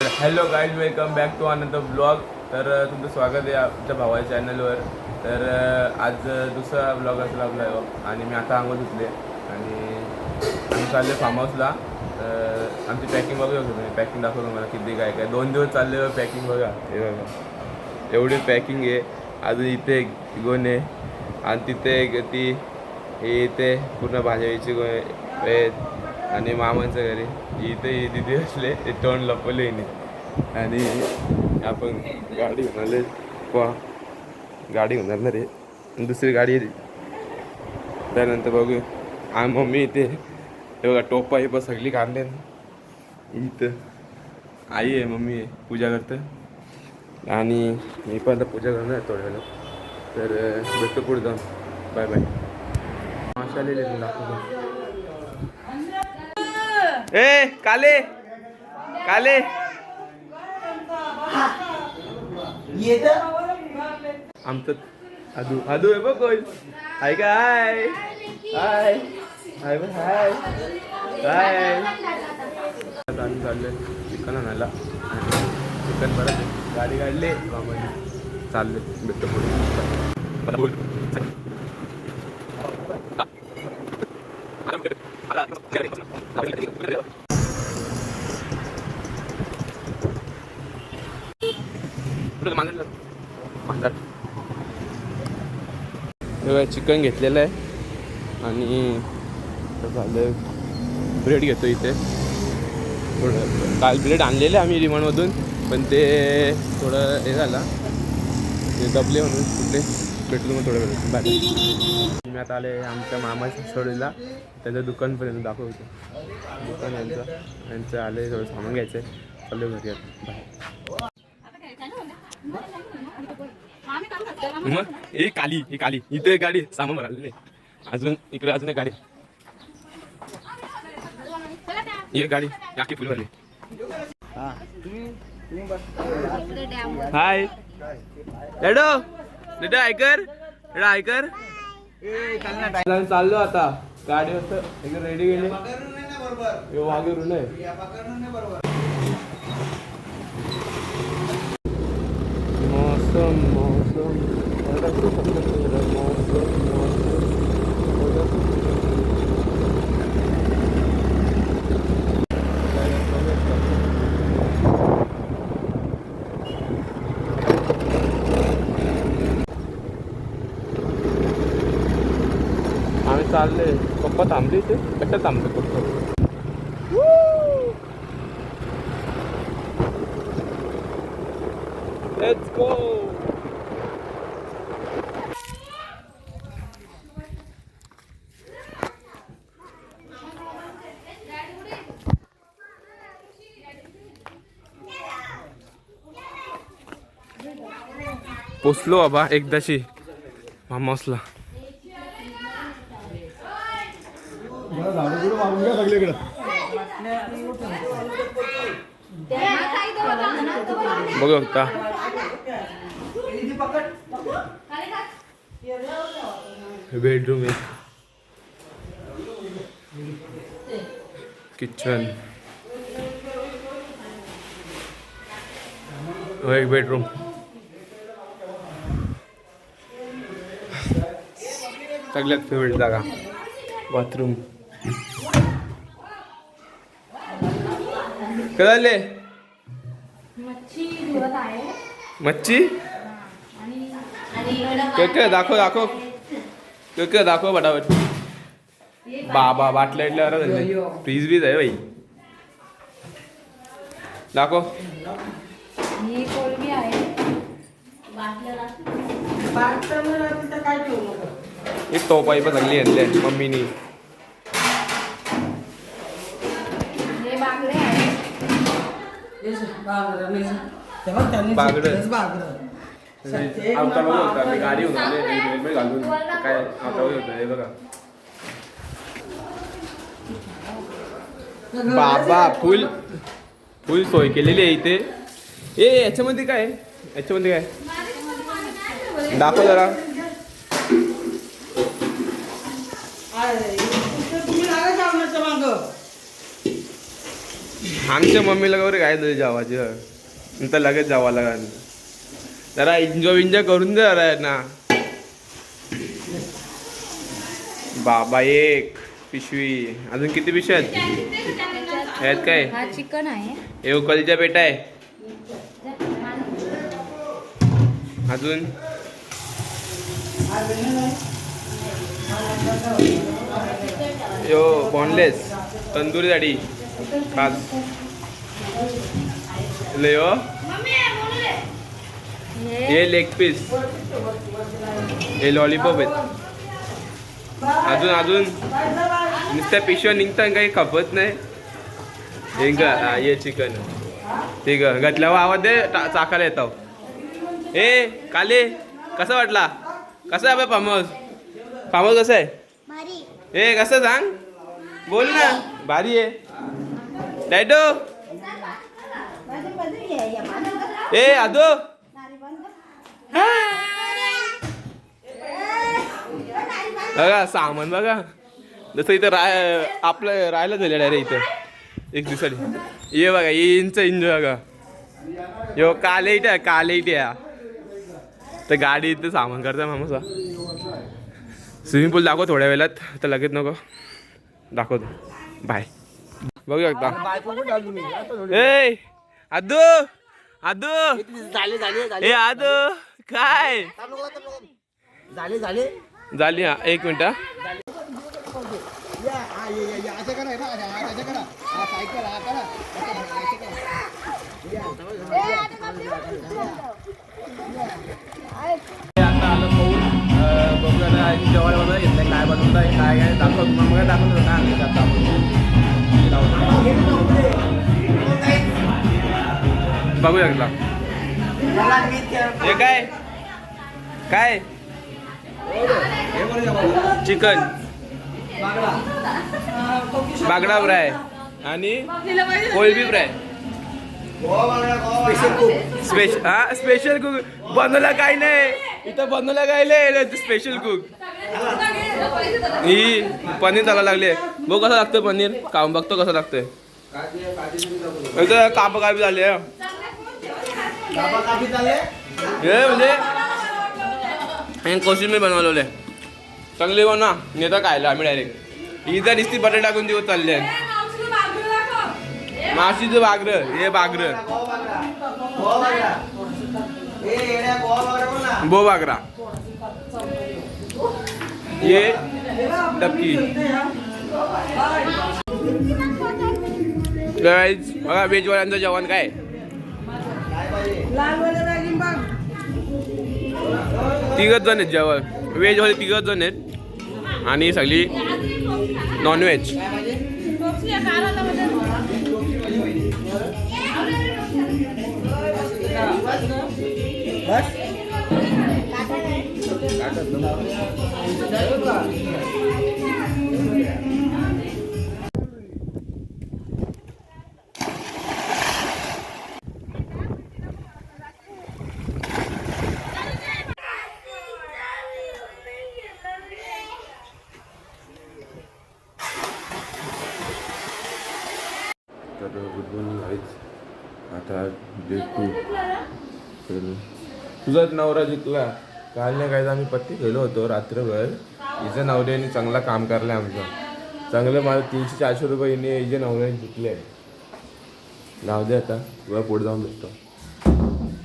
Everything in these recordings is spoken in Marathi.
Hello guys, welcome back to another blog. तर तुमचं स्वागत आहे आमच्या भावाच्या चॅनलवर. तर आज दुसरा ब्लॉग असला आपला आणि मी आता आंघोळ धुतले आणि आम्ही चालले फार्म हाऊसला. आमची पॅकिंग बघू शकतो तुम्ही. पॅकिंग दाखवतो मला किती काय काय. 2 दिवस चालले पॅकिंग बघा. हे बघा एवढी पॅकिंग आहे. अजून इथे गोणे आणि तिथे ती हे इथे पूर्ण भाज्याची गोणे आणि मामांच्या घरी इथे तिथे असले ते तोंड लपवले नाही. आणि आपण गाडी घेऊन आले गाडी घेऊन आणणार आहे. दुसरी गाडी आहे त्यानंतर बघू. मम्मी इथे हे बघा टोपा हे पण सगळी काढले. इथं आई आहे, मम्मी आहे, पूजा करतं आणि मी पण आता पूजा करणार थोड्या वेळेला. तर भेटतो पुढे जाऊन. Bye bye. माशा लिहिले दाखवतो. ए काले काले आमचं आदू आदू आहे बघ. हाय काय हाय हाय बघ हाय काय. आम्ही चाललोय चिकन आणायला. चिकन परत गाडी काढली मामाने. चालले भेटतो पुढे. चिकन घेतलेलं आहे आणि झालं ब्रेड घेतो इथे. थोडं काल ब्रेड आणलेले आम्ही रिमांडमधून, पण ते थोडं हे झालं ते दबले म्हणून कुठले भेटलो मग थोडं वेळ बाय. मी आता आले आमच्या मामाच्या सोडीला. त्याचं दुकानपर्यंत दाखवतो. दुकान यांचं आले थोडं सामान घ्यायचं आहे. चालू घरी बाय. मग ही काली इथे गाडी सामान भरायला. अजून इकडे अजून एक गाडी. एक गाडी याकी फुलवाली. हाय डॅडो डॅडो ऐकर डॅडो ऐकर. चाललो आता गाडी एकदम रेडी गेली. वागेरून मौसम मौसम आम्ही चालले. पप्पा थांबले इथे. कशा थांबले पप्पा. Let's go. पोचलो बाबा एकदाशी फार्म हाऊसला. बघू शकता बेडरूम आहे. किचन एक बेडरूम. सगळ्यात फेवरेट जागा बाथरूम. कळले मच्छी दाखव दाखव दाखव फटाफट. बाबा बाटल्या इटल्या फ्रीज बीज आहे बाई. दाखव. एक टोपाई पण चांगली आणली आहे मम्मीनी. आता बघू होता मी गाडी होऊन हेल्मेट घालून काय आता होतं हे बघा. बाबा फुल फुल सोय केलेली आहे इथे. याच्यामध्ये काय याच्यामध्ये काय दाखव जरा. आमच्या मम्मीला वगैरे काय तरी जेवायची नंतर लगेच जावं लागेल. जरा एन्जॉय करून दे जरा ना. बाबा एक पिशवी, अजून किती पिशवी आहेत? आहेत काय? हा चिकन आहे. हे उकलच्या पेटा आहे. अजून यो बॉनलेस तंदुरी दाढी खास यो हे लेग पीस, हे लॉलीपॉप आहेत. अजून अजून नुसत्या पिशव्या निघतात काही खपत नाही. हे चिकन ठीक आहे घातल्यावर आवाज दे चाकायला येतो. ए काले कसा वाटला? कसा आहे फार्म हाऊस? फार्म हाऊस कसं आहे? ए कसं सांग, बोल ना. भारी आहे डॅडो. ए आदो बघा सामान बघा, जसं इथं आपलं राहायला झालेलं आहे रे इथं एक दिवसासाठी. ये बघा इंच बघा, यो काले इथे तर गाडी इथं सामान करता मामाचा. स्विमिंग पूल दाखव थोड्या वेळात, तर लगेच नको दाखवतो. बाय. बघू शकता. ए आदू आदू ए आदू काय झाली? हा एक मिनिट. आता आलं पाहून बघू आता जेवायला वगैरे घेतलं काय बनवत आहे काय काय दाखव. मग दाखवतो बघू शकता. हे काय काय चिकन बागडा फ्राय आणि कोळंबी फ्राय. स्पेशल कुक बनवला काय नाही इथं, बनवला काय नाही स्पेशल कुक. ही पनीर चालायला लागले. बघ कसं लागतं पनीर, काम बघतो कसं लागतंय. कापा कापी झाले हे म्हणजे कोशिंबीर बनवलेले चांगले बनवा नेता खायला. आम्ही डायरेक्ट इथं दिसती बटाटे टाकून दिवस चालले. माशीचं बागरं, हे बागरं बो बागरा, ये डबकी. बघा व्हेजवाल्यांचं जेवण काय. तिघच जण आहेत जेवण. व्हेजवाले तिघच जण आहेत आणि सगळी नॉनव्हेज. तर गुड मॉर्निंग आहेच. आता डे 2. तर तुझाच नवरा जिंकला. काल नाही काय आम्ही पत्ती गेलो होतो रात्रभर. हिच्या नवऱ्याने चांगला काम करलं आमचं. चांगलं मला 300-400 रुपये हिने हिच्या नवऱ्याने जिंकले. लाव दे आता तुला पुढे जाऊन भेटतो.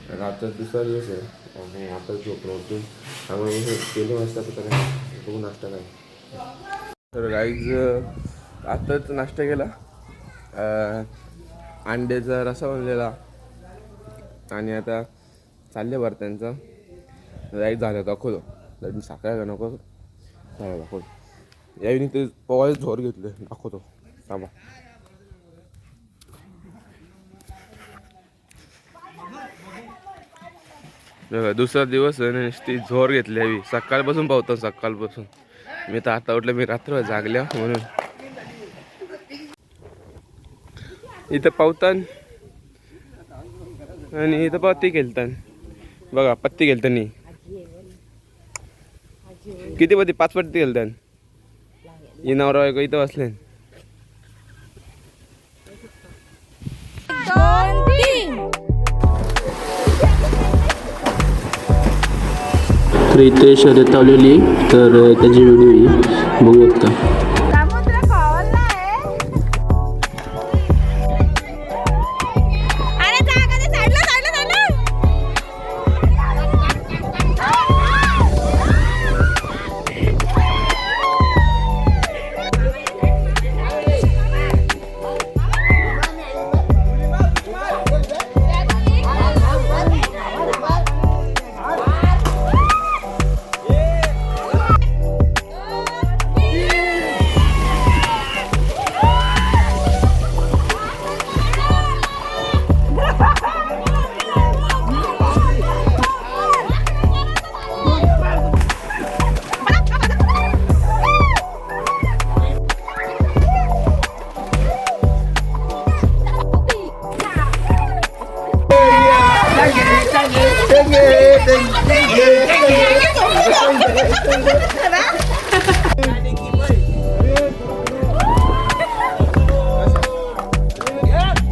तर आजचा दुसरा दिवस आहे आणि आता झोपलो होतो त्यामुळे केले वाजता तर काय बघू नाश्ता काय. तर गाईज आताच नाश्ता केला. अंड्याचा रसा बनलेला आणि आता चालले बरं त्यांचं राईट झालं दाखवतो. तर साखर का नको झालं दाखवतो. यावेळी ते पोवायला झोर घेतले दाखवतो थांबा. दुसरा दिवस नुसती झोर घेतली हवी. सकाळपासून पावतो सकाळपासून. मी तर आता उठलं, मी रात्र जागल्या म्हणून. इथं पावतान आणि इथं पत्ती खेळतान. बघा पत्ती खेळतानी किती पत्ती 5 पत्ती खेळतान. ही नवरा इथं बसले. तर इथे शर्यत लावलेली तर त्याची व्हिडिओ ही बघू शकता.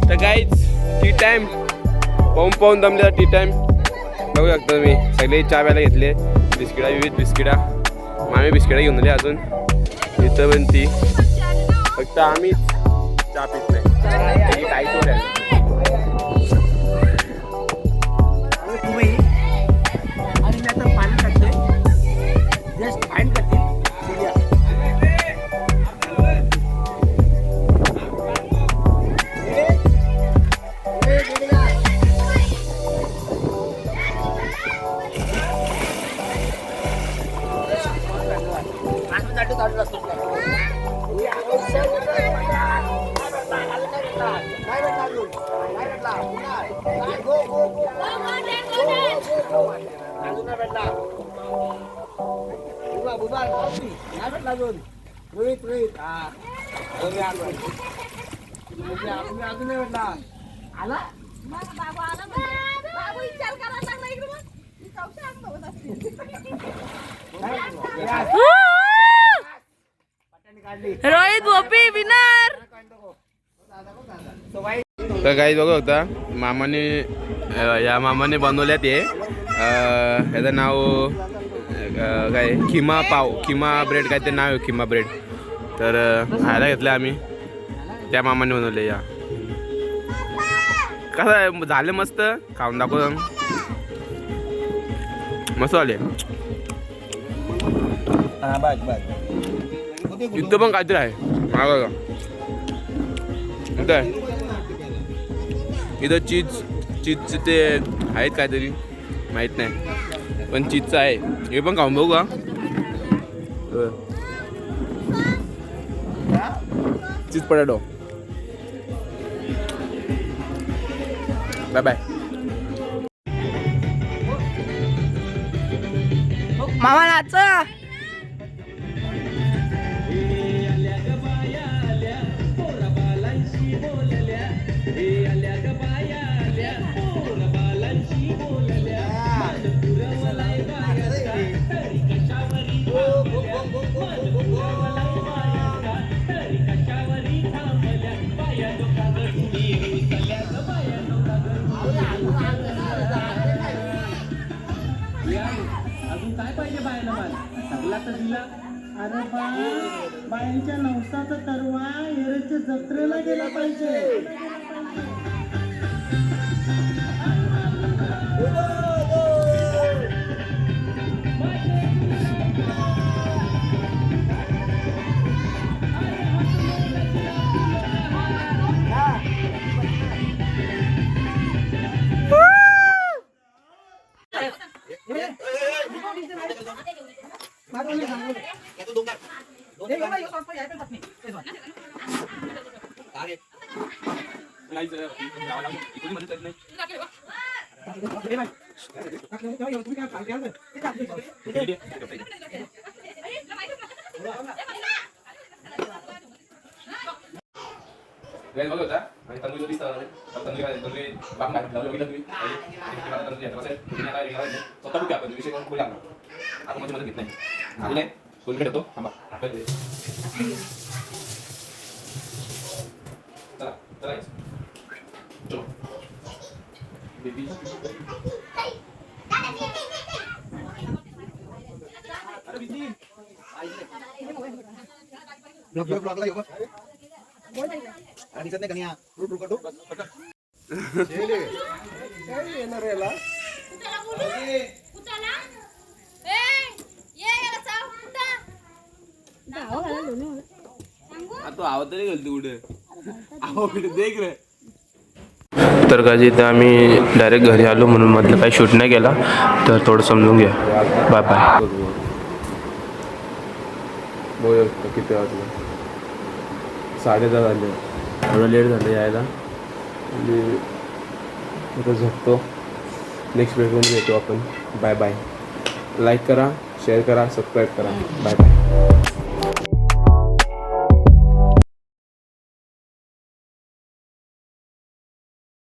तर गाईज टी टाइम पाहून दमलेला टी टाइम बघू शकता तुम्ही. सगळे चहा प्यायला घेतले, बिस्किटा विविध बिस्किटा. मामी बिस्किटा घेऊन आले अजून. इथं पण ती फक्त आम्हीच चहा पित नाही. काही आहे रोहित गोपी विनर. तर काही बघू होता मामाने या मामाने बनवल्यात हे याचं नाव काय खिमा पाव खिमा ब्रेड काय ते नाव आहे खिमा ब्रेड. तर खायला घेतलं आम्ही, त्या मामाने बनवले. या कसं झालं मस्त, खाऊन दाखव मस्त आले. इथं पण काहीतरी आहे मागं का इथं चीजचे ते आहेत काहीतरी माहीत नाही, पण चीजचं आहे. हे पण खाऊन बघू का. Cheese potato. Bye bye. मामा नाच. अजून काय पाहिजे बायला मला सगळा तर दिला. अरे बा बायांच्या नवसाचा तरवा एरेच्या जत्रेला गेला पाहिजे. तू आव तरी घालतो कुठे आव कुठे देख रे. तर गाजी इथं आम्ही डायरेक्ट घरी आलो म्हणून मधलं काही शूट नाही केला तर थोडं समजून घ्या. Bye bye. बोल किती वाजलं 10:30 झाले. एवढं लेट झालं यायला आणि आता झोपतो. नेक्स्ट व्हिडिओमध्ये भेटू आपण. Bye bye. लाईक करा, शेअर करा, सबस्क्राईब करा. Bye bye.